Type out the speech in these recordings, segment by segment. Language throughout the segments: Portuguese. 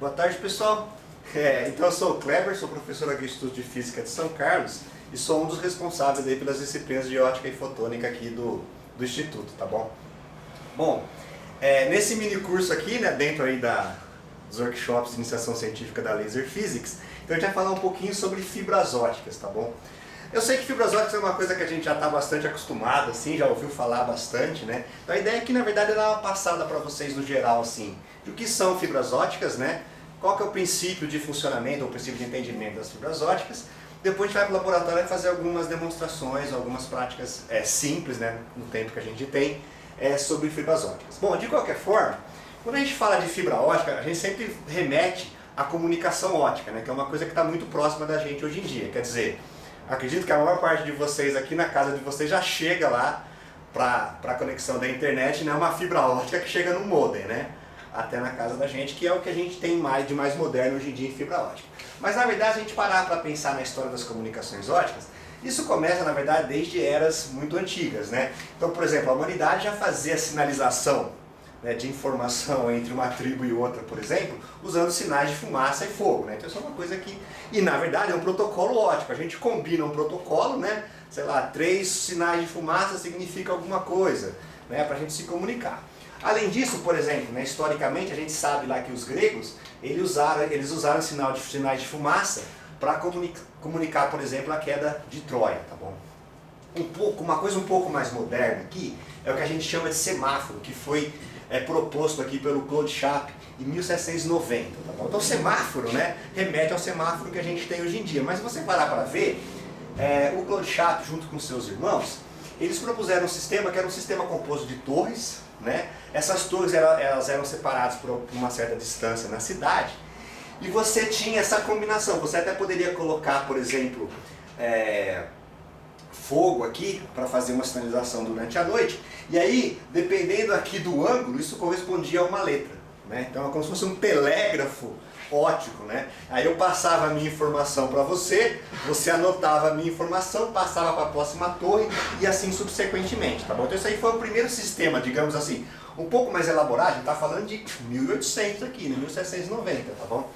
Boa tarde, pessoal. Então eu sou o Kleber, sou professor aqui do Instituto de Física de São Carlos e sou um dos responsáveis aí pelas disciplinas de ótica e fotônica aqui do Instituto, tá bom? Bom, nesse mini curso aqui, né, dentro aí dos workshops de iniciação científica da Laser Physics, então a gente vai falar um pouquinho sobre fibras óticas, tá bom? Eu sei que fibras óticas é uma coisa que a gente já está bastante acostumado, assim, já ouviu falar bastante, né? Então a ideia aqui, na verdade, é dar uma passada para vocês no geral, assim, de o que são fibras óticas, né? Qual que é o princípio de funcionamento, ou o princípio de entendimento das fibras óticas. Depois a gente vai para o laboratório e fazer algumas demonstrações, algumas práticas simples, né, no tempo que a gente tem, sobre fibras óticas. Bom, de qualquer forma, quando a gente fala de fibra ótica, a gente sempre remete à comunicação ótica, né, que é uma coisa que está muito próxima da gente hoje em dia. Quer dizer, acredito que a maior parte de vocês aqui na casa de vocês já chega lá para a conexão da internet, né, uma fibra ótica que chega no modem, né? Até na casa da gente, que é o que a gente tem de mais moderno hoje em dia em fibra ótica. Mas na verdade, se a gente parar para pensar na história das comunicações óticas, isso começa na verdade desde eras muito antigas, né? Então, por exemplo, a humanidade já fazia sinalização, né, de informação entre uma tribo e outra, por exemplo, usando sinais de fumaça e fogo, né? Então isso é uma coisa que, e na verdade é um protocolo ótico, a gente combina um protocolo, né? Sei lá, 3 sinais de fumaça significa alguma coisa, né, para a gente se comunicar. Além disso, por exemplo, né, historicamente a gente sabe lá que os gregos eles usaram sinais de fumaça para comunicar, por exemplo, a queda de Troia, tá bom? Uma coisa um pouco mais moderna aqui é o que a gente chama de semáforo, que foi proposto aqui pelo Claude Chappe em 1790, tá bom? Então semáforo, né, remete ao semáforo que a gente tem hoje em dia, mas se você parar para ver, o Claude Chappe junto com seus irmãos, eles propuseram um sistema que era um sistema composto de torres, né? Essas torres elas eram separadas por uma certa distância na cidade e você tinha essa combinação. Você até poderia colocar, por exemplo, fogo aqui para fazer uma sinalização durante a noite e aí, dependendo aqui do ângulo, isso correspondia a uma letra, né? Então é como se fosse um telégrafo ótico, né? Aí eu passava a minha informação para você, você anotava a minha informação, passava para a próxima torre e assim subsequentemente, tá bom? Então isso aí foi o primeiro sistema, digamos assim, um pouco mais elaborado, a gente está falando de 1800 aqui, né? 1790, tá bom?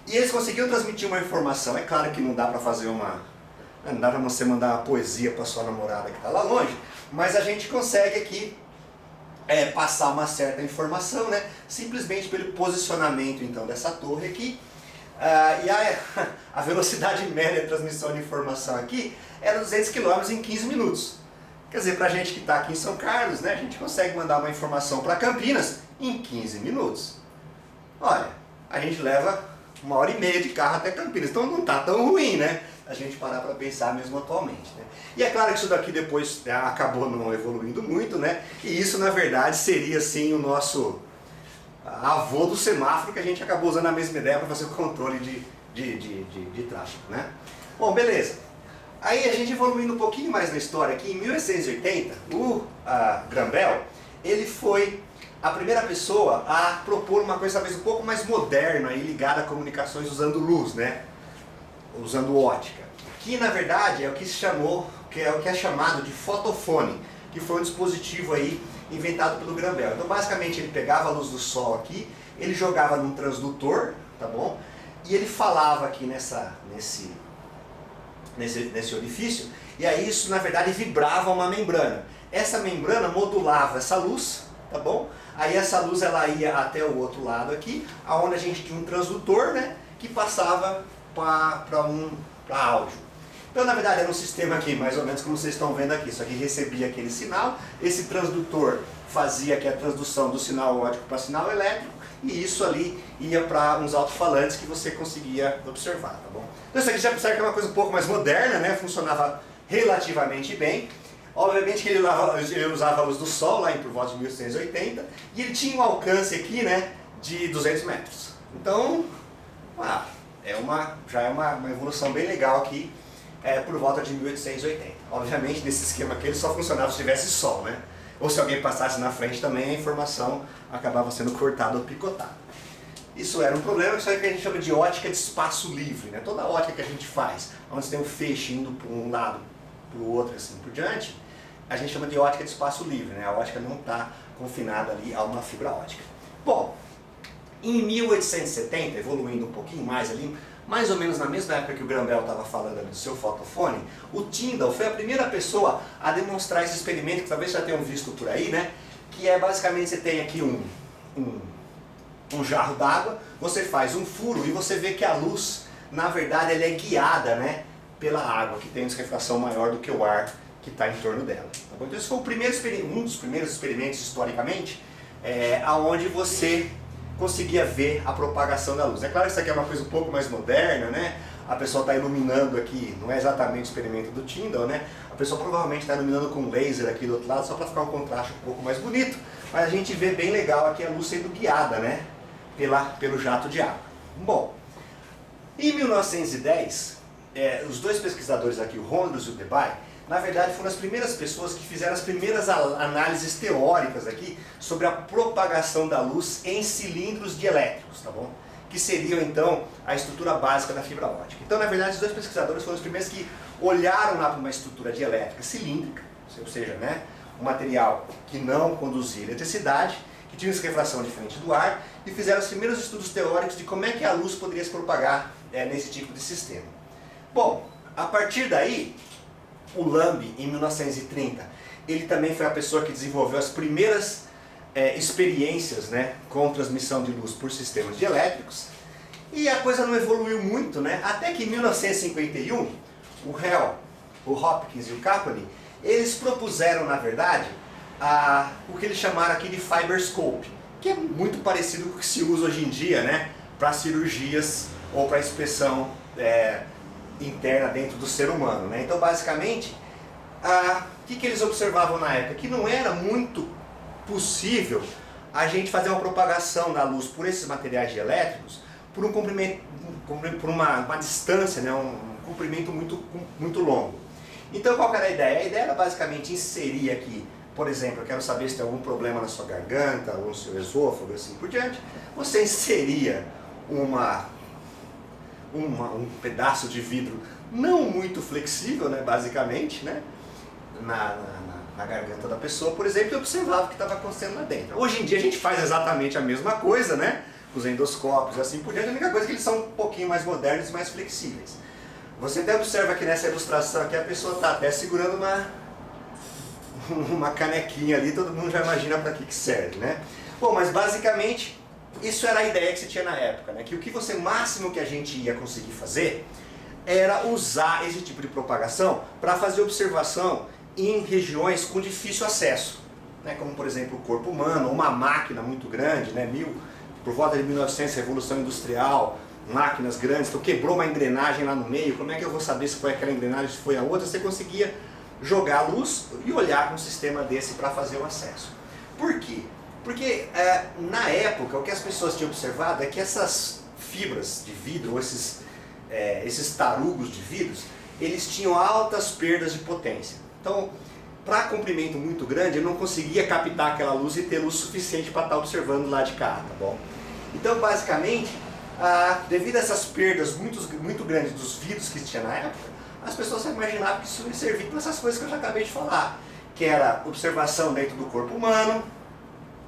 E eles conseguiram transmitir uma informação, é claro que não dá para fazer não dá para você mandar uma poesia para sua namorada que está lá longe, mas a gente consegue aqui passar uma certa informação, né, simplesmente pelo posicionamento então dessa torre aqui, e a velocidade média de transmissão de informação aqui era 200 km em 15 minutos. Quer dizer, para a gente que está aqui em São Carlos, né, a gente consegue mandar uma informação para Campinas em 15 minutos. Olha, a gente leva 1h30 de carro até Campinas, então não está tão ruim, né? A gente parar para pensar mesmo atualmente, né? E é claro que isso daqui depois acabou não evoluindo muito, né? E isso na verdade seria assim o nosso avô do semáforo, que a gente acabou usando a mesma ideia para fazer o controle de tráfego, né? Bom, beleza. Aí a gente evoluindo um pouquinho mais na história aqui, em 1880, o Graham Bell, ele foi a primeira pessoa a propor uma coisa talvez um pouco mais moderna e ligada a comunicações usando luz, né? Usando ótica, que na verdade é o que é chamado de fotofone, que foi um dispositivo aí inventado pelo Graham Bell. Então basicamente ele pegava a luz do sol aqui, ele jogava num transdutor, tá bom? E ele falava aqui nesse orifício, e aí isso na verdade vibrava uma membrana. Essa membrana modulava essa luz, tá bom? Aí essa luz ela ia até o outro lado aqui, aonde a gente tinha um transdutor, né, que passava para áudio. Então na verdade era um sistema aqui, mais ou menos como vocês estão vendo aqui, só que recebia aquele sinal, esse transdutor fazia aqui a transdução do sinal óptico para sinal elétrico, e isso ali ia para uns alto-falantes que você conseguia observar, tá bom? Então isso aqui já percebe que é uma coisa um pouco mais moderna, né? Funcionava relativamente bem. Obviamente que ele usava a luz do sol lá por volta de 1880, e ele tinha um alcance aqui, né, de 200 metros. Então, já é uma evolução bem legal aqui, por volta de 1880. Obviamente, nesse esquema aqui, ele só funcionava se tivesse sol, né? Ou se alguém passasse na frente também, a informação acabava sendo cortada ou picotada. Isso era um problema, isso é o que a gente chama de ótica de espaço livre, né? Toda ótica que a gente faz, onde você tem um feixe indo para um lado, para o outro, assim por diante, a gente chama de ótica de espaço livre, né? A ótica não está confinada ali a uma fibra ótica. Bom, Em 1870, evoluindo um pouquinho mais ali, mais ou menos na mesma época que o Graham-Bell estava falando ali do seu fotofone, o Tyndall foi a primeira pessoa a demonstrar esse experimento, que talvez já tenham visto por aí, né? Que é basicamente, você tem aqui um jarro d'água, você faz um furo e você vê que a luz, na verdade, ela é guiada, né, pela água, que tem uma refração maior do que o ar que está em torno dela. Tá bom? Então esse foi o primeiro um dos primeiros experimentos, historicamente, aonde você conseguia ver a propagação da luz. É claro que isso aqui é uma coisa um pouco mais moderna, né? A pessoa está iluminando aqui, não é exatamente o experimento do Tyndall, né? A pessoa provavelmente está iluminando com laser aqui do outro lado, só para ficar um contraste um pouco mais bonito, mas a gente vê bem legal aqui a luz sendo guiada, né, pelo jato de água. Bom, em 1910, os dois pesquisadores aqui, o Hondros e o Debye, na verdade foram as primeiras pessoas que fizeram as primeiras análises teóricas aqui sobre a propagação da luz em cilindros dielétricos, tá bom? Que seriam então a estrutura básica da fibra ótica. Então, na verdade, os dois pesquisadores foram os primeiros que olharam lá para uma estrutura dielétrica cilíndrica, ou seja, né, um material que não conduzia eletricidade, que tinha uma refração diferente do ar, e fizeram os primeiros estudos teóricos de como é que a luz poderia se propagar nesse tipo de sistema. Bom, a partir daí, o Lamb, em 1930, ele também foi a pessoa que desenvolveu as primeiras experiências, né, com transmissão de luz por sistemas dielétricos, e a coisa não evoluiu muito, né, até que em 1951, o Hell, o Hopkins e o Kaplan, eles propuseram, na verdade, o que eles chamaram aqui de fiberscope, que é muito parecido com o que se usa hoje em dia, né, para cirurgias ou para inspeção interna dentro do ser humano, né? Então, basicamente, o que eles observavam na época? Que não era muito possível a gente fazer uma propagação da luz por esses materiais dielétricos por um comprimento, por uma distância, né? Um comprimento muito longo. Então, qual que era a ideia? A ideia era basicamente inserir aqui, por exemplo, eu quero saber se tem algum problema na sua garganta ou no seu esôfago, assim por diante. Você inseria um pedaço de vidro não muito flexível, né, basicamente, né, na garganta da pessoa, por exemplo, e observava o que estava acontecendo lá dentro. Hoje em dia a gente faz exatamente a mesma coisa, né, os endoscópios e assim por diante. A única coisa é que eles são um pouquinho mais modernos e mais flexíveis. Você até observa que nessa ilustração aqui a pessoa está até segurando uma canequinha ali, todo mundo já imagina para que serve, né? Bom, mas basicamente isso era a ideia que se tinha na época, né? Que o que máximo que a gente ia conseguir fazer era usar esse tipo de propagação para fazer observação em regiões com difícil acesso, né? Como por exemplo o corpo humano, uma máquina muito grande, né? Por volta de 1900, Revolução Industrial, máquinas grandes, então quebrou uma engrenagem lá no meio, como é que eu vou saber se foi aquela engrenagem, se foi a outra? Você conseguia jogar a luz e olhar para um sistema desse para fazer o acesso. Por quê? Porque na época o que as pessoas tinham observado é que essas fibras de vidro, esses tarugos de vidros, eles tinham altas perdas de potência. Então, para comprimento muito grande, eu não conseguia captar aquela luz e ter luz suficiente para estar observando lá de cá, tá bom? Então, basicamente, devido a essas perdas muito grandes dos vidros que tinha na época, as pessoas imaginavam que isso ia servir para essas coisas que eu já acabei de falar, que era observação dentro do corpo humano,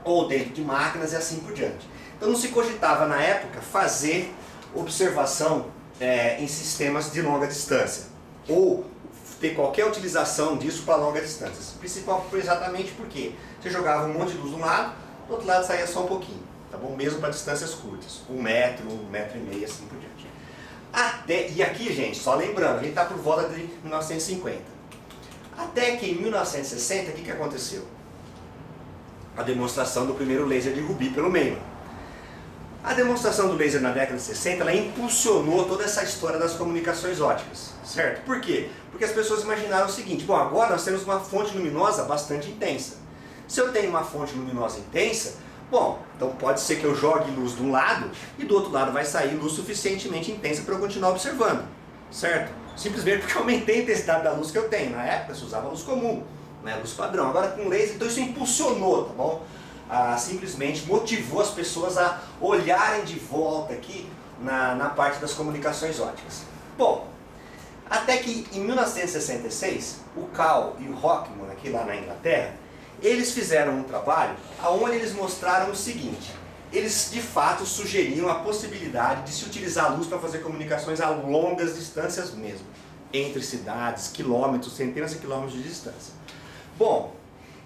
ou dentro de máquinas e assim por diante. Então não se cogitava na época fazer observação em sistemas de longa distância, ou ter qualquer utilização disso para longa distância. Principal exatamente porque você jogava um monte de luz de um lado, do outro lado saía só um pouquinho, tá bom? Mesmo para distâncias curtas, 1 metro, 1,5 metro, assim por diante. E aqui, gente, só lembrando, a gente está por volta de 1950. Até que em 1960, o que aconteceu? A demonstração do primeiro laser de rubi pelo Meyman. A demonstração do laser na década de 60, ela impulsionou toda essa história das comunicações óticas, certo? Por quê? Porque as pessoas imaginaram o seguinte: bom, agora nós temos uma fonte luminosa bastante intensa. Se eu tenho uma fonte luminosa intensa, bom, então pode ser que eu jogue luz de um lado e do outro lado vai sair luz suficientemente intensa para eu continuar observando, certo? Simplesmente porque eu aumentei a intensidade da luz que eu tenho. Na época se usava luz comum, né, luz padrão. Agora com laser, então isso impulsionou, tá bom? Simplesmente motivou as pessoas a olharem de volta aqui na parte das comunicações óticas. Bom, até que em 1966, o Cal e o Rockman, aqui lá na Inglaterra, eles fizeram um trabalho onde eles mostraram o seguinte: eles de fato sugeriam a possibilidade de se utilizar a luz para fazer comunicações a longas distâncias mesmo, entre cidades, quilômetros, centenas de quilômetros de distância. Bom,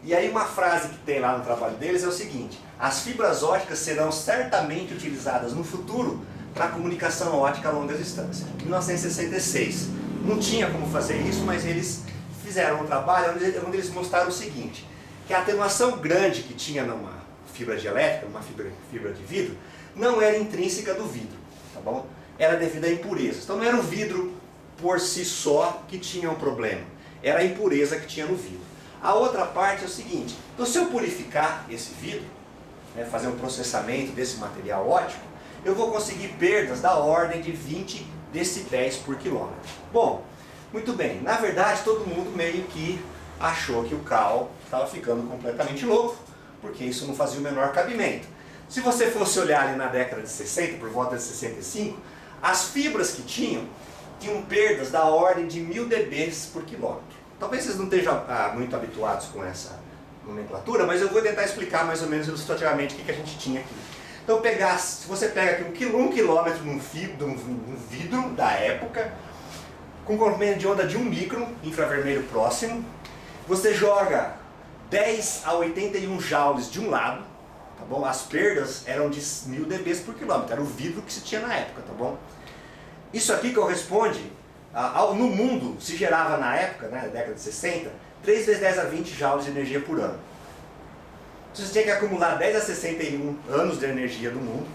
e aí uma frase que tem lá no trabalho deles é o seguinte: as fibras óticas serão certamente utilizadas no futuro para comunicação ótica a longas distâncias. 1966. Não tinha como fazer isso, mas eles fizeram um trabalho onde eles mostraram o seguinte, que a atenuação grande que tinha numa fibra dielétrica, numa fibra de vidro, não era intrínseca do vidro, tá bom? Era devido a impurezas. Então não era o vidro por si só que tinha um problema, era a impureza que tinha no vidro. A outra parte é o seguinte: então se eu purificar esse vidro, né, fazer um processamento desse material óptico, eu vou conseguir perdas da ordem de 20 decibéis por quilômetro. Bom, muito bem, na verdade todo mundo meio que achou que o Cal estava ficando completamente louco, porque isso não fazia o menor cabimento. Se você fosse olhar ali na década de 60, por volta de 65, as fibras que tinham perdas da ordem de 1000 dB por quilômetro. Talvez vocês não estejam muito habituados com essa nomenclatura, mas eu vou tentar explicar mais ou menos ilustrativamente o que a gente tinha aqui. Então, se você pega aqui um quilômetro num vidro da época, com comprimento de onda de 1 micron, infravermelho próximo, você joga 10 a 81 joules de um lado, tá bom? As perdas eram de 1000 dB por quilômetro, era o vidro que se tinha na época, tá bom? Isso aqui corresponde, no mundo, se gerava na época, né, na década de 60, 3 vezes 10 a 20 joules de energia por ano. Você tinha que acumular 10 a 61 anos de energia do mundo,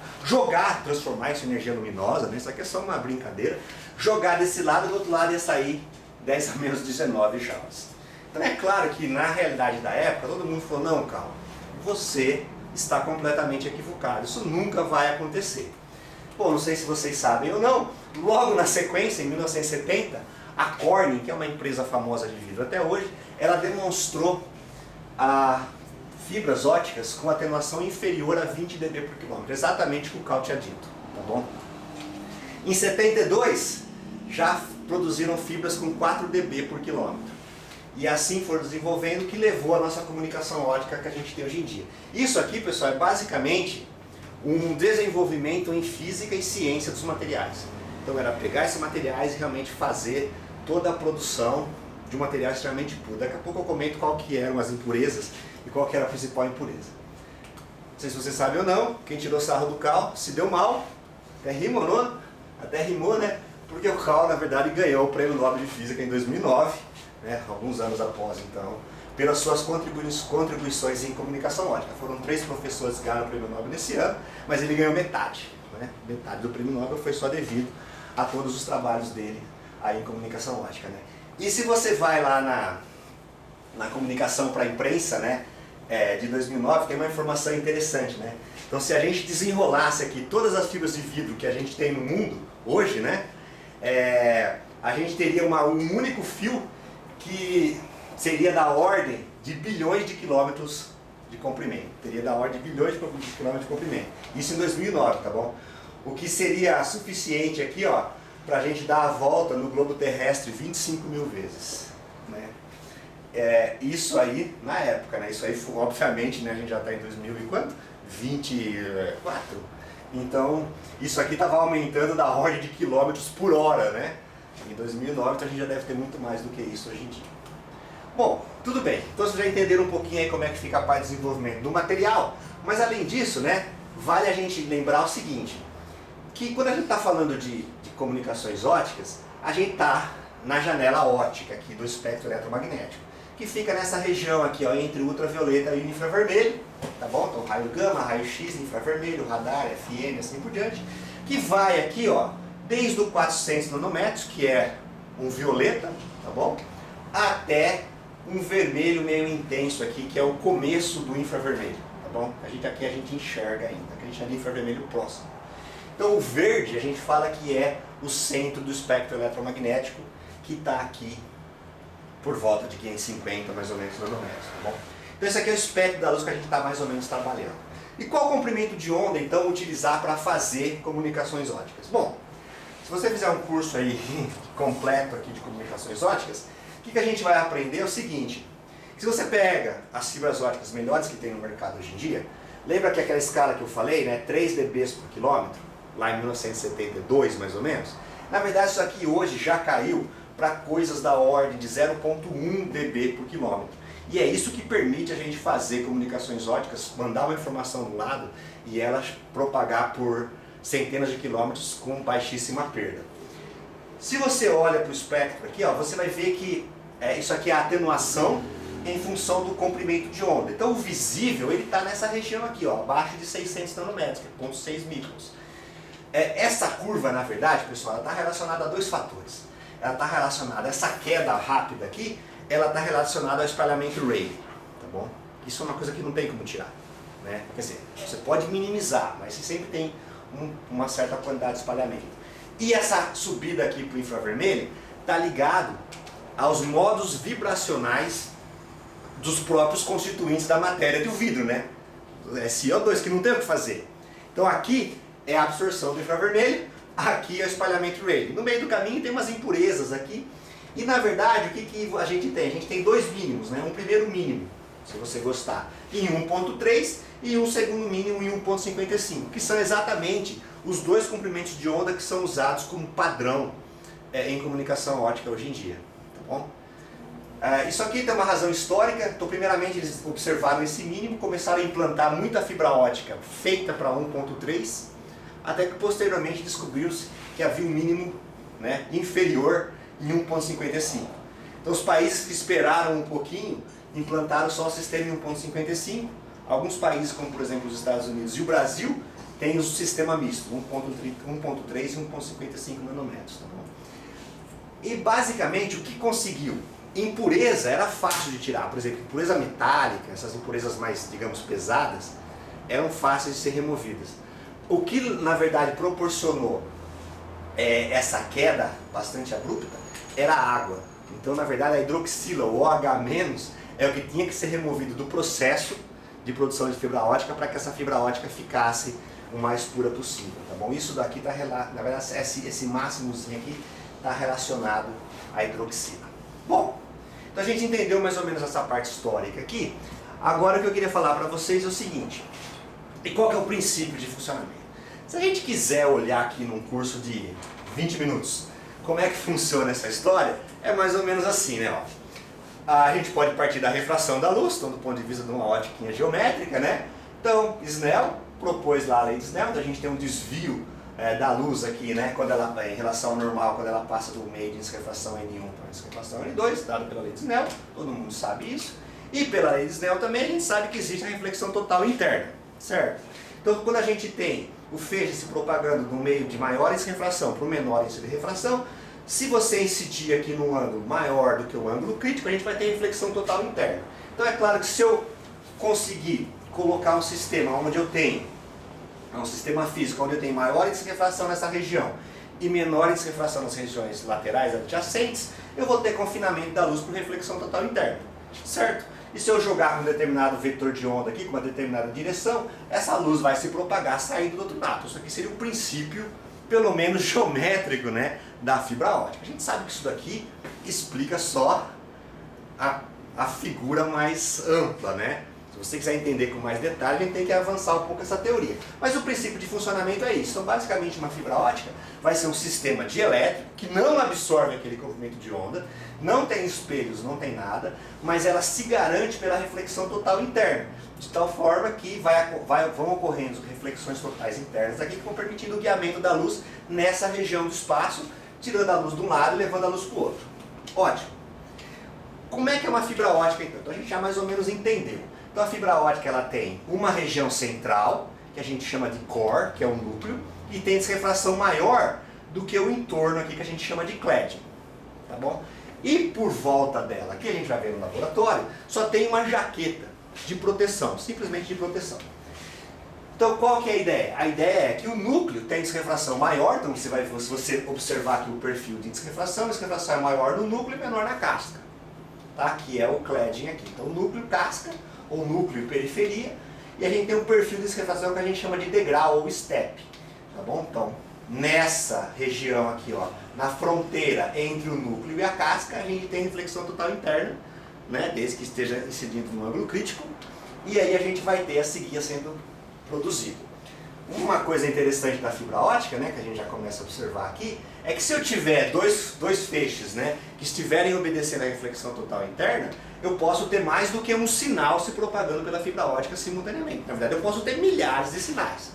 transformar isso em energia luminosa, né? Isso aqui é só uma brincadeira, jogar desse lado e do outro lado ia sair 10 a menos 19 joules. Então é claro que na realidade da época todo mundo falou: não, Cal, você está completamente equivocado, isso nunca vai acontecer. Bom, não sei se vocês sabem ou não, logo na sequência, em 1970, a Corning, que é uma empresa famosa de vidro até hoje, ela demonstrou fibras óticas com atenuação inferior a 20 dB por quilômetro, exatamente o que o Cal tinha dito, tá bom? Em 72, já produziram fibras com 4 dB por quilômetro. E assim foram desenvolvendo, que levou a nossa comunicação ótica que a gente tem hoje em dia. Isso aqui, pessoal, é basicamente um desenvolvimento em física e ciência dos materiais. Então era pegar esses materiais e realmente fazer toda a produção de um material extremamente puro. Daqui a pouco eu comento qual que eram as impurezas e qual que era a principal impureza. Não sei se você sabe ou não, quem tirou sarro do Cal se deu mal, até rimou, não? Até rimou, né? Porque o Cal, na verdade, ganhou o Prêmio Nobel de Física em 2009, né? Alguns anos após, então, pelas suas contribuições em comunicação ótica. Foram 3 professores que ganharam o Prêmio Nobel nesse ano, mas ele ganhou metade, né? Metade do Prêmio Nobel foi só devido a todos os trabalhos dele aí em comunicação ótica, né? E se você vai lá na comunicação para a imprensa, né, de 2009, tem uma informação interessante, né? Então, se a gente desenrolasse aqui todas as fibras de vidro que a gente tem no mundo hoje, né, a gente teria um único fio que seria da ordem de bilhões de quilômetros de comprimento. Teria da ordem de bilhões de quilômetros de comprimento. Isso em 2009, tá bom? O que seria suficiente aqui, ó, para a gente dar a volta no globo terrestre 25 mil vezes, né? Isso aí, na época, né? Isso aí, obviamente, né, a gente já está em 2000 e quanto? 24. Então, isso aqui estava aumentando da ordem de quilômetros por hora, né? Em 2009, então a gente já deve ter muito mais do que isso hoje em dia. Bom, tudo bem. Então vocês já entenderam um pouquinho aí como é que fica a parte de desenvolvimento do material. Mas além disso, né, vale a gente lembrar o seguinte, que quando a gente está falando de comunicações óticas, a gente está na janela óptica aqui do espectro eletromagnético, que fica nessa região aqui, ó, entre o ultravioleta e o infravermelho, tá bom? Então raio gama, raio X, infravermelho, radar, FM, assim por diante, que vai aqui, ó, desde o 400 nanômetros, que é um violeta, tá bom? Até um vermelho meio intenso aqui, que é o começo do infravermelho, tá bom? Aqui a gente enxerga ainda, que a gente chama de infravermelho próximo. Então o verde a gente fala que é o centro do espectro eletromagnético, que está aqui por volta de 550 mais ou menos nanômetros, tá bom? Então esse aqui é o espectro da luz que a gente está mais ou menos trabalhando. E qual comprimento de onda então utilizar para fazer comunicações óticas? Bom, se você fizer um curso aí completo aqui de comunicações óticas, o que a gente vai aprender é o seguinte: se você pega as fibras óticas melhores que tem no mercado hoje em dia, Lembra que aquela escala que eu falei, né, 3 dB por quilômetro, lá em 1972 mais ou menos? Na verdade isso aqui hoje já caiu para coisas da ordem de 0,1 dB por quilômetro. E é isso que permite a gente fazer comunicações óticas, mandar uma informação do lado e ela propagar por centenas de quilômetros com baixíssima perda. Se você olha para o espectro aqui, ó, você vai ver que isso aqui é a atenuação em função do comprimento de onda. Então o visível ele está nessa região aqui, ó, abaixo de 600 nanômetros, que é 0,6 microns. Essa curva, na verdade, pessoal, ela está relacionada a dois fatores. Ela está relacionada, essa queda rápida aqui, ela está relacionada ao espalhamento Rayleigh, tá bom? Isso é uma coisa que não tem como tirar, né? Quer dizer, você pode minimizar, mas você sempre tem uma certa quantidade de espalhamento. E essa subida aqui para o infravermelho está ligado aos modos vibracionais dos próprios constituintes da matéria do vidro, né? É CO2, que não tem o que fazer. Então aqui é a absorção do infravermelho, aqui é o espalhamento Rayleigh. No meio do caminho tem umas impurezas aqui. E na verdade, o que a gente tem? A gente tem dois mínimos, né? Um primeiro mínimo, se você gostar, em 1.3 e um segundo mínimo em 1.55, que são exatamente os dois comprimentos de onda que são usados como padrão em comunicação ótica hoje em dia. Tá bom? Isso aqui tem uma razão histórica. Então, primeiramente, eles observaram esse mínimo, começaram a implantar muita fibra ótica feita para 1.3, até que posteriormente descobriu-se que havia um mínimo, né, inferior em 1.55. Então os países que esperaram um pouquinho implantaram só o sistema em 1.55. Alguns países, como por exemplo os Estados Unidos e o Brasil, têm o sistema misto, 1.3 e 1.55 nanômetros. Tá bom? E basicamente o que conseguiu? Impureza era fácil de tirar, por exemplo, impureza metálica, essas impurezas mais, digamos, pesadas, eram fáceis de ser removidas. O que na verdade proporcionou essa queda bastante abrupta era a água. Então, na verdade, a hidroxila, o OH-, é o que tinha que ser removido do processo de produção de fibra ótica para que essa fibra ótica ficasse o mais pura possível, tá bom? Isso daqui está, na verdade, esse máximozinho aqui está relacionado à hidroxila. Bom, então a gente entendeu mais ou menos essa parte histórica aqui. Agora o que eu queria falar para vocês é o seguinte: e qual que é o princípio de funcionamento? Se a gente quiser olhar aqui num curso de 20 minutos, como é que funciona essa história? É mais ou menos assim, né? Ó. A gente pode partir da refração da luz, então do ponto de vista de uma ótica geométrica, né? Então, Snell propôs lá a lei de Snell, então a gente tem um desvio da luz aqui, né? Quando ela, em relação ao normal, quando ela passa do meio de desrefração N1 para desrefração N2, dado pela lei de Snell, todo mundo sabe isso. E pela lei de Snell também a gente sabe que existe a reflexão total interna, certo? Então quando a gente tem o feixe se propagando no meio de maior índice de refração para o menor índice de refração, se você incidir aqui num ângulo maior do que o ângulo crítico, a gente vai ter reflexão total interna. Então é claro que se eu conseguir colocar um sistema onde eu tenho, um sistema físico onde eu tenho maior índice de refração nessa região e menor índice de refração nas regiões laterais adjacentes, eu vou ter confinamento da luz por reflexão total interna, certo? E se eu jogar um determinado vetor de onda aqui, com uma determinada direção, essa luz vai se propagar saindo do outro lado. Isso aqui seria o princípio, pelo menos geométrico, né, da fibra ótica. A gente sabe que isso daqui explica só a figura mais ampla, né? Se você quiser entender com mais detalhe, a gente tem que avançar um pouco essa teoria. Mas o princípio de funcionamento é isso. Então, basicamente, uma fibra ótica vai ser um sistema dielétrico que não absorve aquele comprimento de onda, não tem espelhos, não tem nada, mas ela se garante pela reflexão total interna, de tal forma que vão ocorrendo reflexões totais internas aqui que vão permitindo o guiamento da luz nessa região do espaço, tirando a luz de um lado e levando a luz para o outro. Ótimo. Como é que é uma fibra ótica então? Então a gente já mais ou menos entendeu. Então a fibra ótica ela tem uma região central, que a gente chama de core, que é o núcleo, e tem desrefração maior do que o entorno aqui que a gente chama de cladding, tá bom? E por volta dela, que a gente vai ver no laboratório, só tem uma jaqueta de proteção, simplesmente de proteção. Então qual que é a ideia? A ideia é que o núcleo tem desrefração maior, então se você observar aqui o perfil de desrefração, a desrefração é maior no núcleo e menor na casca, tá? Que é o cladding aqui. Então núcleo, casca, ou núcleo e periferia, e a gente tem um perfil de desrefração que a gente chama de degrau ou step, tá bom? Então, nessa região aqui, ó, na fronteira entre o núcleo e a casca, a gente tem reflexão total interna, né, desde que esteja incidindo no ângulo crítico, e aí a gente vai ter a seguir sendo produzido. Uma coisa interessante da fibra ótica, né, que a gente já começa a observar aqui, é que se eu tiver dois feixes, né, que estiverem obedecendo à reflexão total interna, eu posso ter mais do que um sinal se propagando pela fibra ótica simultaneamente. Na verdade, eu posso ter milhares de sinais.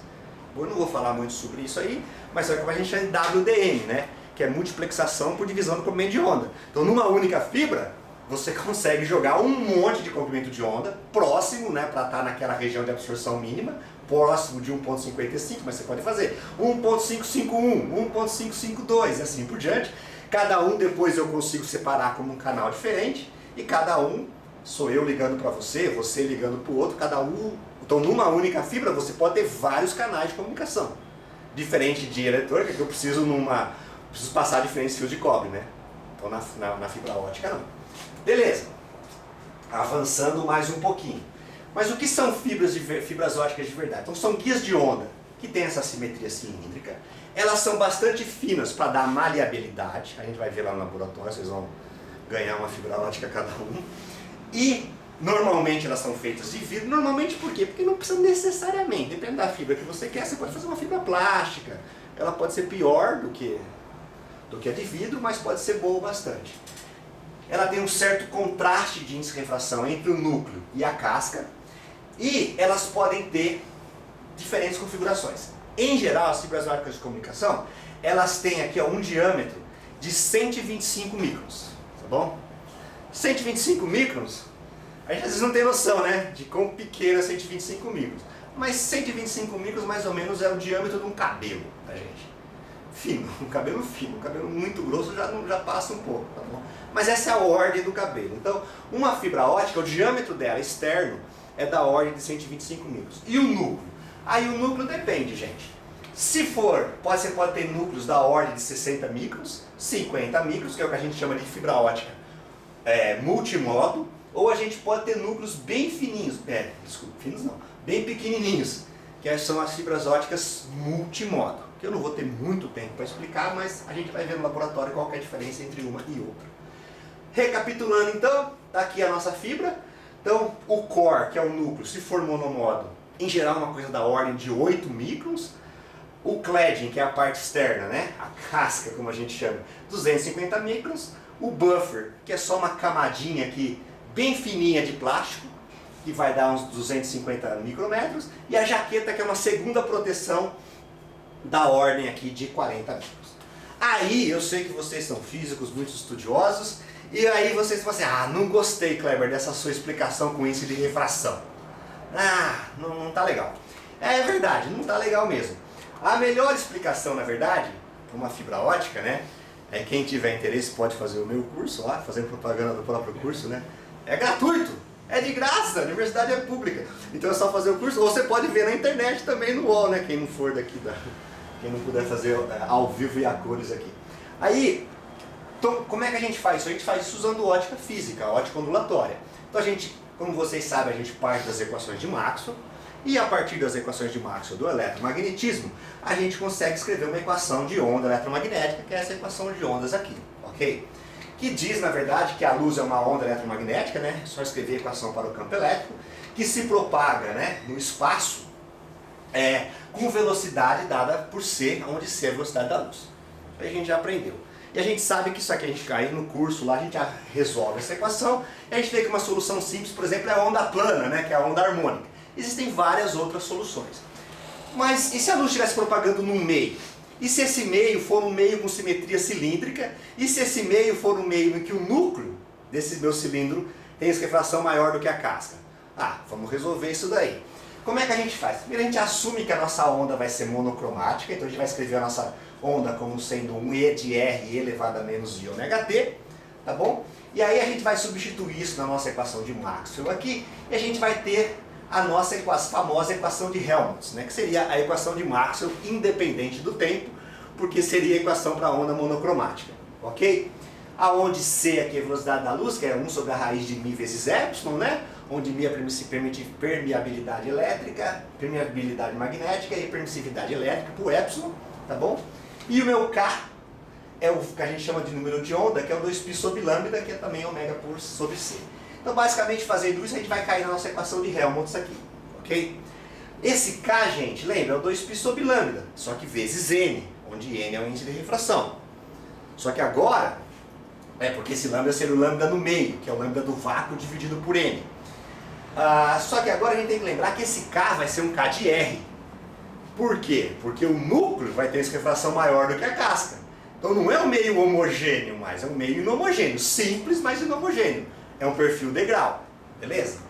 Eu não vou falar muito sobre isso aí, mas é o que a gente chama de WDM, né, que é multiplexação por divisão do comprimento de onda. Então, numa única fibra, você consegue jogar um monte de comprimento de onda próximo, né, para estar naquela região de absorção mínima, próximo de 1.55, mas você pode fazer 1.551, 1.552 e assim por diante. Cada um depois eu consigo separar como um canal diferente e cada um sou eu ligando para você, você ligando para o outro, cada um. Então, numa única fibra você pode ter vários canais de comunicação. Diferente de eletrônica, que eu preciso passar diferentes fios de cobre, né? Então na fibra ótica não. Beleza. Avançando mais um pouquinho. Mas o que são fibras óticas de verdade? Então são guias de onda que têm essa simetria cilíndrica. Elas são bastante finas para dar maleabilidade. A gente vai ver lá no laboratório, vocês vão ganhar uma fibra ótica cada um. E normalmente elas são feitas de vidro. Normalmente por quê? Porque não precisa necessariamente. Depende da fibra que você quer, você pode fazer uma fibra plástica. Ela pode ser pior do que a de vidro, mas pode ser boa bastante. Ela tem um certo contraste de índice de refração entre o núcleo e a casca. E elas podem ter diferentes configurações. Em geral, as fibras óticas de comunicação, elas têm aqui um diâmetro de 125 microns, tá bom? 125 microns, a gente às vezes não tem noção, né, de quão pequeno é 125 microns. Mas 125 microns mais ou menos é o diâmetro de um cabelo da gente. Fino, um cabelo fino, um cabelo muito grosso já passa um pouco, tá bom? Mas essa é a ordem do cabelo. Então, uma fibra ótica, o diâmetro dela externo é da ordem de 125 microns. E o núcleo? Aí o núcleo depende, gente. Se for, você pode ter núcleos da ordem de 60 microns, 50 microns, que é o que a gente chama de fibra ótica multimodo, ou a gente pode ter núcleos bem fininhos, finos não, bem pequenininhos, que são as fibras óticas multimodo, que eu não vou ter muito tempo para explicar, mas a gente vai ver no laboratório qual que é a diferença entre uma e outra. Recapitulando então, está aqui a nossa fibra. Então, o core, que é o núcleo, se for monomodo, em geral é uma coisa da ordem de 8 microns. O cladding, que é a parte externa, né? A casca, como a gente chama, 250 microns. O buffer, que é só uma camadinha aqui, bem fininha de plástico, que vai dar uns 250 micrômetros. E a jaqueta, que é uma segunda proteção da ordem aqui de 40 microns. Aí, eu sei que vocês são físicos muito estudiosos, e aí vocês falam assim, não gostei, Kleber, dessa sua explicação com índice de refração. Não tá legal. É verdade, não tá legal mesmo. A melhor explicação, na verdade, para uma fibra ótica, né? Quem tiver interesse pode fazer o meu curso lá, fazendo propaganda do próprio curso, né? É gratuito, é de graça, a universidade é pública. Então é só fazer o curso, ou você pode ver na internet também no UOL, né? Quem não for daqui, quem não puder fazer ao vivo e a cores aqui. Aí, então, como é que a gente faz isso? A gente faz isso usando ótica física, ótica ondulatória. Então a gente, como vocês sabem, a gente parte das equações de Maxwell, e a partir das equações de Maxwell do eletromagnetismo, a gente consegue escrever uma equação de onda eletromagnética, que é essa equação de ondas aqui, ok? Que diz, na verdade, que a luz é uma onda eletromagnética, né? É só escrever a equação para o campo elétrico, que se propaga, né, no espaço com velocidade dada por C, onde C é a velocidade da luz. Aí a gente já aprendeu. E a gente sabe que isso aqui a gente cai no curso lá, a gente já resolve essa equação, e a gente vê que uma solução simples, por exemplo, é a onda plana, né, que é a onda harmônica. Existem várias outras soluções. Mas e se a luz estivesse propagando num meio? E se esse meio for um meio com simetria cilíndrica? E se esse meio for um meio em que o núcleo desse meu cilindro tem refração maior do que a casca? Vamos resolver isso daí. Como é que a gente faz? Primeiro a gente assume que a nossa onda vai ser monocromática, então a gente vai escrever a nossa onda como sendo um E de R elevado a menos I ômega T, tá bom? E aí a gente vai substituir isso na nossa equação de Maxwell aqui, e a gente vai ter a nossa famosa equação de Helmholtz, né, que seria a equação de Maxwell independente do tempo, porque seria a equação para a onda monocromática, ok? Aonde C aqui é a velocidade da luz, que é 1 sobre a raiz de μ vezes ε, né? Onde μ é permeabilidade elétrica, permeabilidade magnética e permissividade elétrica por ε, tá bom? E o meu K é o que a gente chama de número de onda, que é o 2π sobre lambda, que é também ômega por sobre C. Então, basicamente, fazendo isso, a gente vai cair na nossa equação de Helmholtz aqui, ok? Esse K, gente, lembra, é o 2π sobre lambda, só que vezes N, onde N é o índice de refração. Só que agora, porque esse lambda seria o lambda no meio, que é o lambda do vácuo dividido por N. Só que agora a gente tem que lembrar que esse K vai ser um K de R. Por quê? Porque o núcleo vai ter essa refração maior do que a casca. Então não é um meio homogêneo mais, é um meio inhomogêneo. Simples, mas inhomogêneo. É um perfil degrau. Beleza?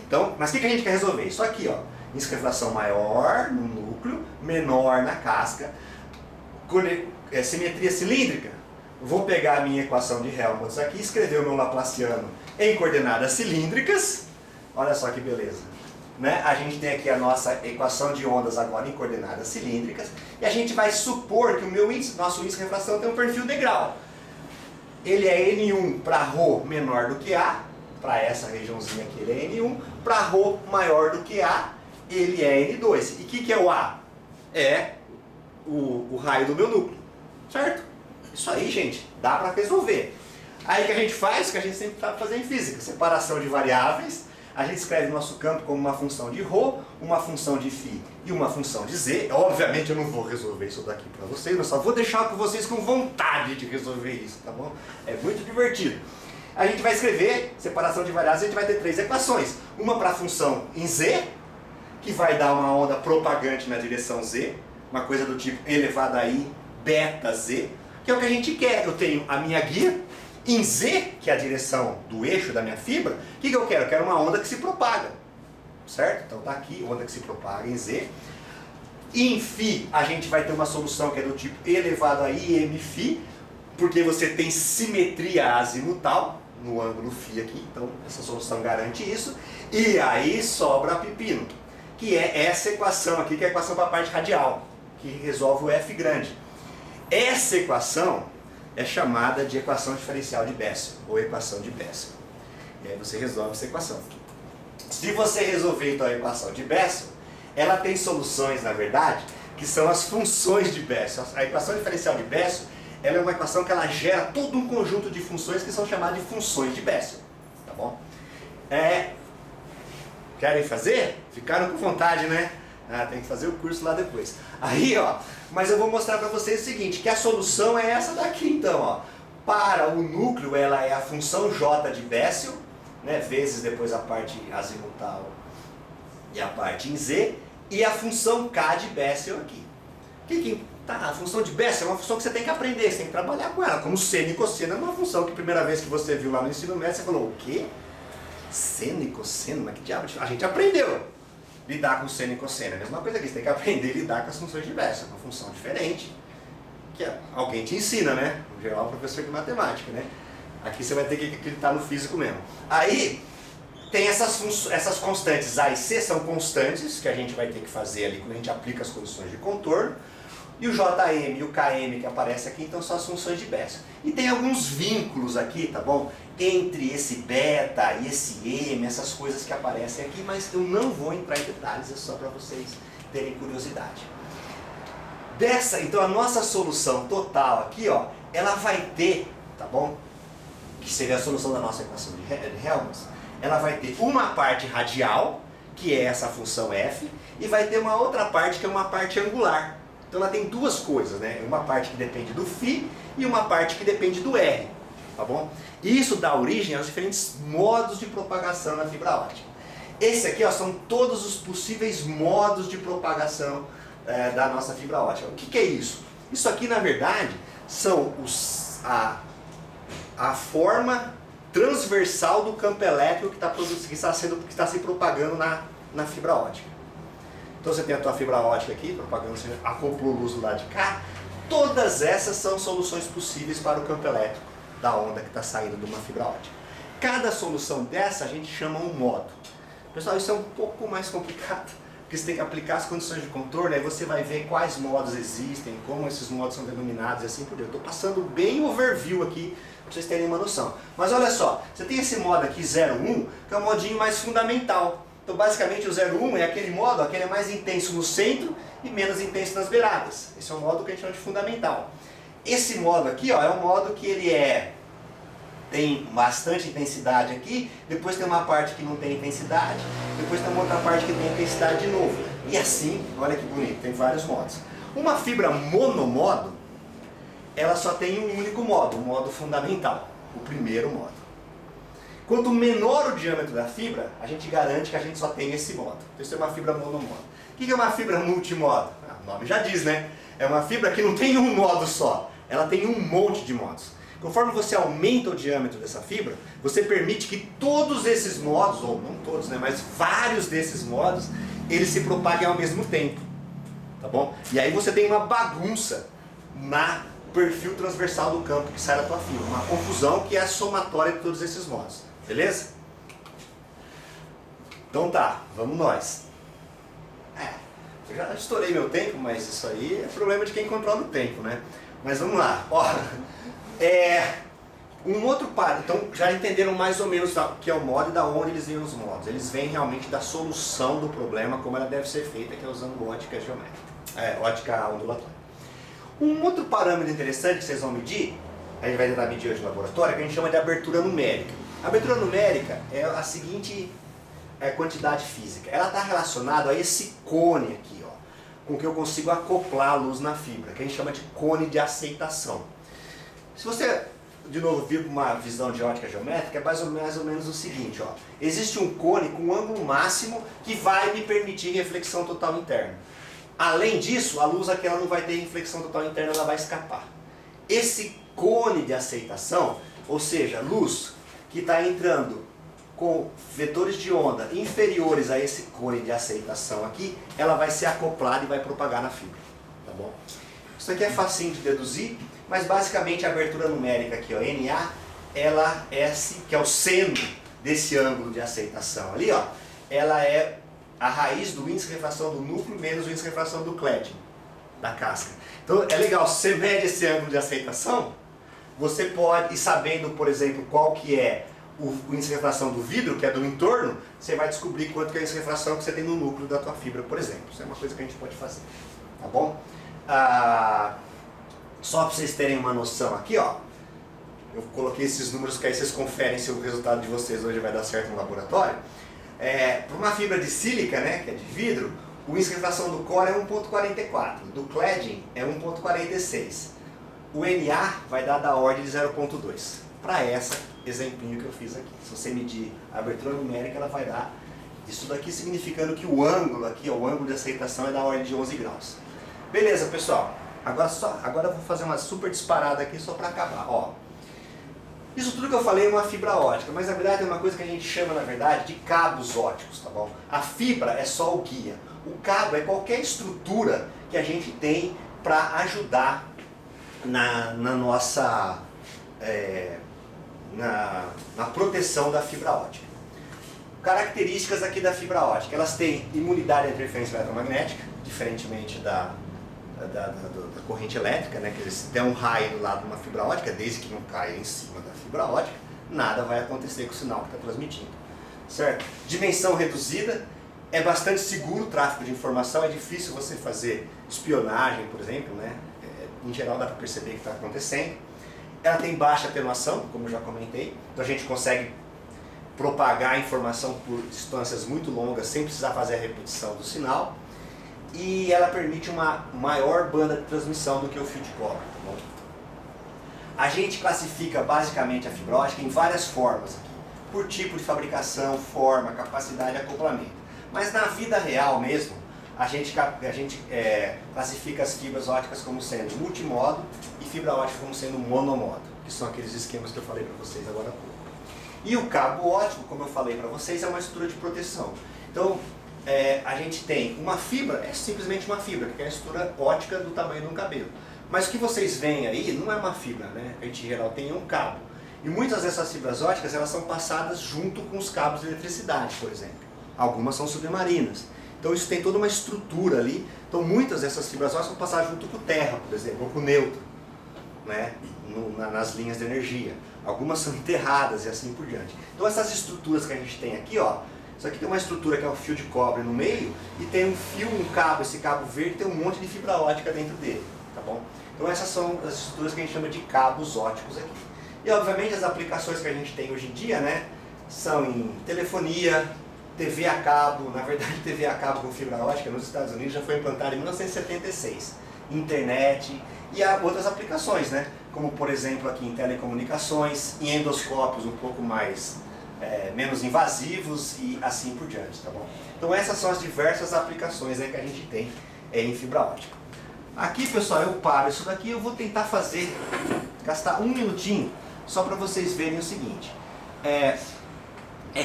Então, mas o que a gente quer resolver? Isso aqui, ó. Refração maior no núcleo, menor na casca. Simetria cilíndrica. Vou pegar a minha equação de Helmholtz aqui e escrever o meu Laplaciano em coordenadas cilíndricas. Olha só que beleza. Né? A gente tem aqui a nossa equação de ondas agora em coordenadas cilíndricas. E a gente vai supor que o nosso índice de refração tem um perfil degrau. Ele é N1 para ρ menor do que A. Para essa regiãozinha aqui ele é N1. Para ρ maior do que A, ele é N2. E o que é o A? É o raio do meu núcleo. Certo? Isso aí, gente, dá para resolver. Aí o que a gente faz, o que a gente sempre sabe fazer em física, separação de variáveis. A gente escreve o nosso campo como uma função de ρ, uma função de φ e uma função de z. Obviamente eu não vou resolver isso daqui para vocês, eu só vou deixar com vocês com vontade de resolver isso, tá bom? É muito divertido. A gente vai escrever separação de variáveis, a gente vai ter 3 equações. Uma para a função em z, que vai dar uma onda propagante na direção z, uma coisa do tipo elevado a i beta z, que é o que a gente quer. Eu tenho a minha guia em z, que é a direção do eixo da minha fibra. O que eu quero? Eu quero uma onda que se propaga, certo? Então tá aqui, onda que se propaga em z. Em φ, a gente vai ter uma solução que é do tipo elevado a imφ, porque você tem simetria azimutal no ângulo φ aqui, então essa solução garante isso. E aí sobra pepino, que é essa equação aqui, que é a equação para a parte radial, que resolve o f grande. Essa equação é chamada de equação diferencial de Bessel, ou equação de Bessel. E aí você resolve essa equação. Se você resolver então a equação de Bessel, ela tem soluções, na verdade, que são as funções de Bessel. A equação diferencial de Bessel, ela é uma equação que ela gera todo um conjunto de funções que são chamadas de funções de Bessel. Tá bom? Querem fazer? Ficaram com vontade, né? Tem que fazer o curso lá depois. Aí, ó, mas eu vou mostrar para vocês o seguinte, que a solução é essa daqui, então, ó. Para o núcleo, ela é a função J de Bessel, né, vezes depois a parte azimutal e a parte em Z, e a função K de Bessel aqui. A função de Bessel é uma função que você tem que aprender, você tem que trabalhar com ela, como seno e cosseno é uma função que a primeira vez que você viu lá no ensino médio, você falou, o quê? Seno e cosseno? Mas que diabo? A gente aprendeu lidar com seno e cosseno. É a mesma coisa que você tem que aprender a lidar com as funções de Bessel. É uma função diferente, que alguém te ensina, né? No geral, o professor de matemática, né? Aqui você vai ter que acreditar no físico mesmo. Aí, tem essas constantes A e C, são constantes que a gente vai ter que fazer ali quando a gente aplica as condições de contorno. E o JM e o KM que aparece aqui, então são as funções de Bessel. E tem alguns vínculos aqui, tá bom? Entre esse beta e esse M, essas coisas que aparecem aqui, mas eu não vou entrar em detalhes, é só para vocês terem curiosidade. Então a nossa solução total aqui, ó, ela vai ter, tá bom? Que seria a solução da nossa equação de Helmholtz. Ela vai ter uma parte radial, que é essa função f, e vai ter uma outra parte que é uma parte angular. Então ela tem duas coisas, né? Uma parte que depende do φ e uma parte que depende do r, tá bom? E isso dá origem aos diferentes modos de propagação na fibra óptica. Esse aqui, ó, são todos os possíveis modos de propagação da nossa fibra óptica. O que é isso? Isso aqui, na verdade, são a forma transversal do campo elétrico que está se propagando na fibra óptica. Então você tem a tua fibra óptica aqui, propagando, você acoplou luz do lado de cá. Todas essas são soluções possíveis para o campo elétrico da onda que está saindo de uma fibra óptica. Cada solução dessa a gente chama um modo. Pessoal, isso é um pouco mais complicado, porque você tem que aplicar as condições de contorno, aí você vai ver quais modos existem, como esses modos são denominados e assim por diante. Eu estou passando bem overview aqui, para vocês terem uma noção. Mas olha só, você tem esse modo aqui 0,1, que é o modinho mais fundamental. Então basicamente o 0,1 é aquele modo, aquele é mais intenso no centro e menos intenso nas beiradas. Esse é o modo que a gente chama de fundamental. Esse modo aqui, ó, é um modo que ele é tem bastante intensidade aqui, depois tem uma parte que não tem intensidade, depois tem uma outra parte que tem intensidade de novo. E assim, olha que bonito, tem vários modos. Uma fibra monomodo, ela só tem um único modo, o modo fundamental, o primeiro modo. Quanto menor o diâmetro da fibra, a gente garante que a gente só tem esse modo. Então isso é uma fibra monomodo. O que é uma fibra multimodo? O nome já diz, né? É uma fibra que não tem um modo só, ela tem um monte de modos. Conforme você aumenta o diâmetro dessa fibra, você permite que todos esses modos, ou não todos, né, mas vários desses modos, eles se propaguem ao mesmo tempo. Tá bom? E aí você tem uma bagunça na perfil transversal do campo que sai da tua fibra. Uma confusão que é a somatória de todos esses modos. Beleza? Então tá, vamos nós. Eu já estourei meu tempo, mas isso aí é problema de quem controla o tempo, né? Mas vamos lá. Ó, um outro par. Então já entenderam mais ou menos o que é o modo e da onde eles vêm os modos. Eles vêm realmente da solução do problema, como ela deve ser feita, que é usando ótica geométrica, ótica ondulatória. Um outro parâmetro interessante que vocês vão medir, a gente vai tentar medir hoje no laboratório, que a gente chama de abertura numérica. A abertura numérica é a seguinte quantidade física. Ela está relacionada a esse cone aqui, ó, com que eu consigo acoplar a luz na fibra, que a gente chama de cone de aceitação. Se você, de novo, vir para uma visão de ótica geométrica, é mais ou menos o seguinte, ó. Existe um cone com um ângulo máximo que vai me permitir reflexão total interna. Além disso, a luz aqui ela não vai ter reflexão total interna, ela vai escapar. Esse cone de aceitação, ou seja, luz que está entrando com vetores de onda inferiores a esse cone de aceitação aqui, ela vai ser acoplada e vai propagar na fibra. Tá bom? Isso aqui é facinho de deduzir, mas basicamente a abertura numérica aqui, ó, NA, ela é que é o seno desse ângulo de aceitação ali, ó, ela é a raiz do índice de refração do núcleo menos o índice de refração do cladding, da casca. Então é legal, se você mede esse ângulo de aceitação, você pode, e sabendo, por exemplo, qual que é o índice de refração do vidro, que é do entorno, você vai descobrir quanto que é o índice de refração que você tem no núcleo da tua fibra, por exemplo. Isso é uma coisa que a gente pode fazer, tá bom? Só para vocês terem uma noção aqui, ó, eu coloquei esses números que aí vocês conferem se o resultado de vocês hoje vai dar certo no laboratório. Para uma fibra de sílica, né, que é de vidro, o índice de refração do core é 1,44, do cladding é 1,46. O NA vai dar da ordem de 0,2. Para essa exemplinho que eu fiz aqui. Se você medir a abertura numérica, ela vai dar isso daqui, significando que o ângulo aqui, ó, o ângulo de aceitação é da ordem de 11 graus. Beleza, pessoal? Agora eu vou fazer uma super disparada aqui só para acabar. Ó, isso tudo que eu falei é uma fibra ótica, mas na verdade é uma coisa que a gente chama, na verdade, de cabos óticos, tá bom? A fibra é só o guia. O cabo é qualquer estrutura que a gente tem para ajudar na nossa na proteção da fibra ótica. Características aqui da fibra ótica: elas têm imunidade à interferência eletromagnética, diferentemente da corrente elétrica, né? Que se der um raio do lado de uma fibra ótica, desde que não caia em cima da fibra ótica, nada vai acontecer com o sinal que está transmitindo, certo? Dimensão reduzida, é bastante seguro o tráfego de informação, é difícil você fazer espionagem, por exemplo, né? Em geral dá para perceber o que está acontecendo. Ela tem baixa atenuação, como eu já comentei, então a gente consegue propagar a informação por distâncias muito longas sem precisar fazer a repetição do sinal. E ela permite uma maior banda de transmissão do que o fio de cobre. Tá bom? A gente classifica basicamente a fibra ótica em várias formas, aqui, por tipo de fabricação, forma, capacidade e acoplamento. Mas na vida real mesmo, a gente classifica as fibras óticas como sendo multimodo e fibra ótica como sendo monomodo, que são aqueles esquemas que eu falei para vocês agora há pouco. E o cabo ótico, como eu falei para vocês, é uma estrutura de proteção. Então, a gente tem uma fibra, é simplesmente uma fibra, que é a estrutura ótica do tamanho de um cabelo. Mas o que vocês veem aí não é uma fibra, né? A gente em geral tem um cabo. E muitas dessas fibras óticas, elas são passadas junto com os cabos de eletricidade, por exemplo. Algumas são submarinas. Então isso tem toda uma estrutura ali. Então muitas dessas fibras óticas vão passar junto com terra, por exemplo, ou com neutro, né? Nas linhas de energia. Algumas são enterradas e assim por diante. Então essas estruturas que a gente tem aqui, ó, isso aqui tem uma estrutura que é um fio de cobre no meio e tem um fio, um cabo, esse cabo verde tem um monte de fibra ótica dentro dele, tá bom? Então essas são as estruturas que a gente chama de cabos óticos aqui. E obviamente as aplicações que a gente tem hoje em dia, né, são em telefonia, TV a cabo, na verdade TV a cabo com fibra ótica nos Estados Unidos já foi implantada em 1976, internet e há outras aplicações, né, como por exemplo aqui em telecomunicações, em endoscópios um pouco mais menos invasivos e assim por diante, tá bom? Então essas são as diversas aplicações aí que a gente tem em fibra ótica. Aqui, pessoal, eu paro isso daqui, eu vou tentar gastar um minutinho só para vocês verem o seguinte. É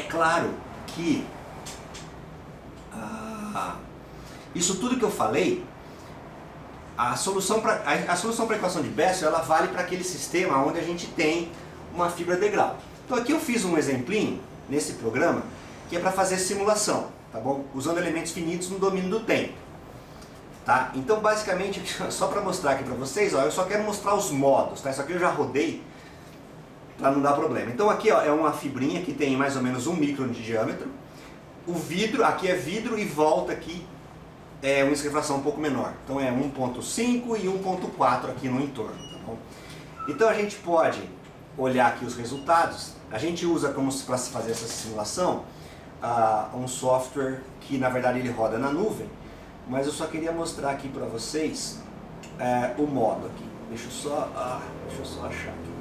claro que isso tudo que eu falei, a solução para a equação de Bessel, ela vale para aquele sistema onde a gente tem uma fibra degrau. Então aqui eu fiz um exemplinho nesse programa que é para fazer simulação, tá bom? Usando elementos finitos no domínio do tempo. Tá? Então basicamente, só para mostrar aqui para vocês, ó, eu só quero mostrar os modos, tá? Isso aqui eu já rodei para não dar problema. Então aqui ó, é uma fibrinha que tem mais ou menos 1 micron de diâmetro. O vidro, aqui é vidro e volta aqui é uma refração um pouco menor. Então é 1.5 e 1.4 aqui no entorno, tá bom? Então a gente pode olhar aqui os resultados. A gente usa como para se fazer essa simulação um software que na verdade ele roda na nuvem. Mas eu só queria mostrar aqui para vocês o modo aqui. Deixa eu só achar aqui.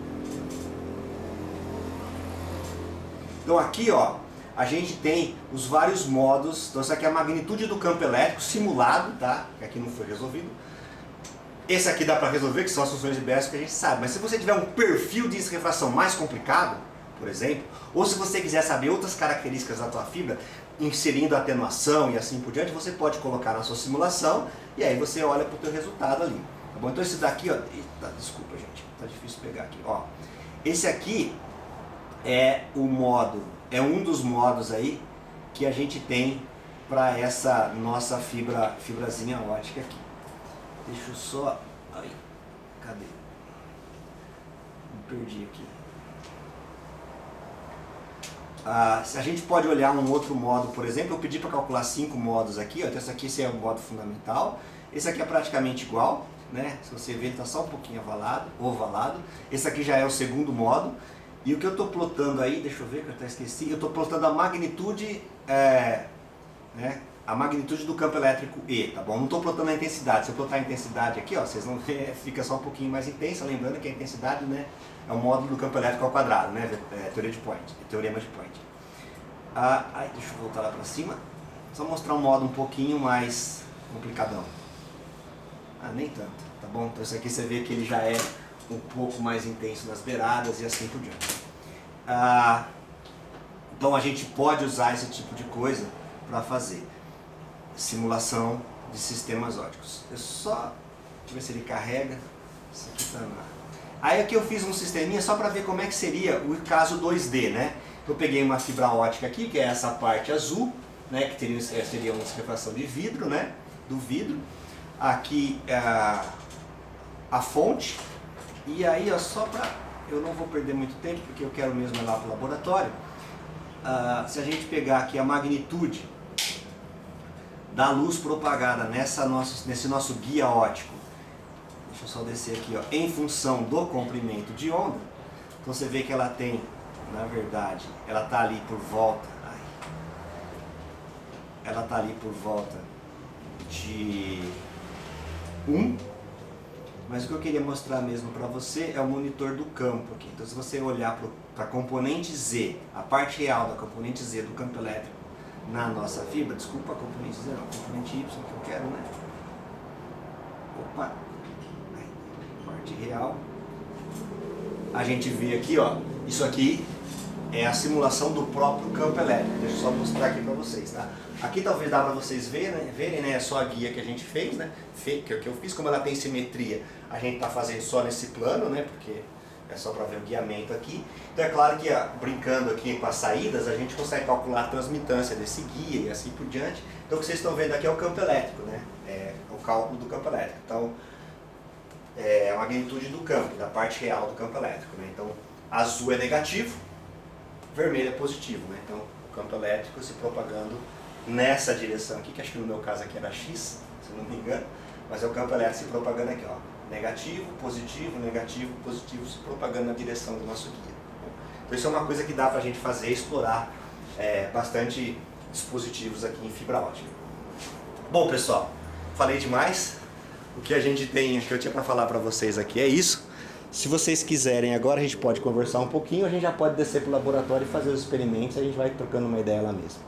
Então aqui ó, a gente tem os vários modos. Então essa aqui é a magnitude do campo elétrico simulado, tá? Que aqui não foi resolvido. Esse aqui dá para resolver, que são as funções de Bessel que a gente sabe. Mas se você tiver um perfil de refração mais complicado, por exemplo, ou se você quiser saber outras características da tua fibra, inserindo atenuação e assim por diante, você pode colocar na sua simulação e aí você olha para o teu resultado ali, tá bom? Então esse daqui, ó, eita, desculpa gente, tá difícil pegar aqui, ó. Esse aqui é o modo, é um dos modos aí que a gente tem para essa nossa fibrazinha ótica aqui. Deixa eu só, aí, cadê? Me perdi aqui. Se a gente pode olhar um outro modo, por exemplo, eu pedi para calcular 5 modos aqui, ó, então esse é o modo fundamental, esse aqui é praticamente igual, né? Se você ver ele está só um pouquinho ovalado, esse aqui já é o segundo modo, e o que eu estou plotando aí, deixa eu ver que eu até esqueci, eu estou plotando a magnitude, né? A magnitude do campo elétrico E, tá bom? Não estou plotando a intensidade, se eu plotar a intensidade aqui, ó, vocês vão ver, fica só um pouquinho mais intensa, lembrando que a intensidade, né, é o módulo do campo elétrico ao quadrado, né, teorema de Point. Deixa eu voltar lá para cima, só mostrar um modo um pouquinho mais complicadão. Nem tanto, tá bom? Então esse aqui você vê que ele já é um pouco mais intenso nas beiradas e assim por diante. Então a gente pode usar esse tipo de coisa para fazer simulação de sistemas óticos. Deixa eu ver se ele carrega. Isso aqui tá Aí aqui eu fiz um sisteminha só para ver como é que seria o caso 2D, né? Eu peguei uma fibra ótica aqui, que é essa parte azul, né? Que seria uma refração de vidro, né? Do vidro. Aqui a fonte. E aí, ó, só para eu não vou perder muito tempo, porque eu quero mesmo ir lá para o laboratório. Se a gente pegar aqui a magnitude da luz propagada nesse nosso guia ótico, deixa eu só descer aqui, ó, em função do comprimento de onda, então você vê que ela tem, na verdade, ela está ali por volta, de 1, mas o que eu queria mostrar mesmo para você é o monitor do campo aqui. Então se você olhar para a componente Z, a parte real da componente Z do campo elétrico, na nossa fibra, desculpa a componente Z, não, a componente Y que eu quero, né? Opa! Parte real. A gente vê aqui, ó, isso aqui é a simulação do próprio campo elétrico. Deixa eu só mostrar aqui para vocês, tá? Aqui talvez dá para vocês verem, né? É só a guia que a gente fez, né? Que eu fiz, como ela tem simetria, a gente tá fazendo só nesse plano, né? Porque é só para ver o guiamento aqui. Então é claro que brincando aqui com as saídas, a gente consegue calcular a transmitância desse guia e assim por diante. Então o que vocês estão vendo aqui é o campo elétrico, né? É o cálculo do campo elétrico. Então é a magnitude do campo, da parte real do campo elétrico, né? Então azul é negativo, vermelho é positivo, né? Então o campo elétrico se propagando nessa direção aqui, que acho que no meu caso aqui era X, se não me engano, mas é o campo elétrico se propagando aqui, ó. negativo, positivo, se propagando na direção do nosso guia. Então isso é uma coisa que dá para a gente fazer, explorar bastante dispositivos aqui em fibra ótica. Bom, pessoal, falei demais. O que eu tinha para falar para vocês aqui é isso. Se vocês quiserem agora, a gente pode conversar um pouquinho, a gente já pode descer para o laboratório e fazer os experimentos, a gente vai trocando uma ideia lá mesmo.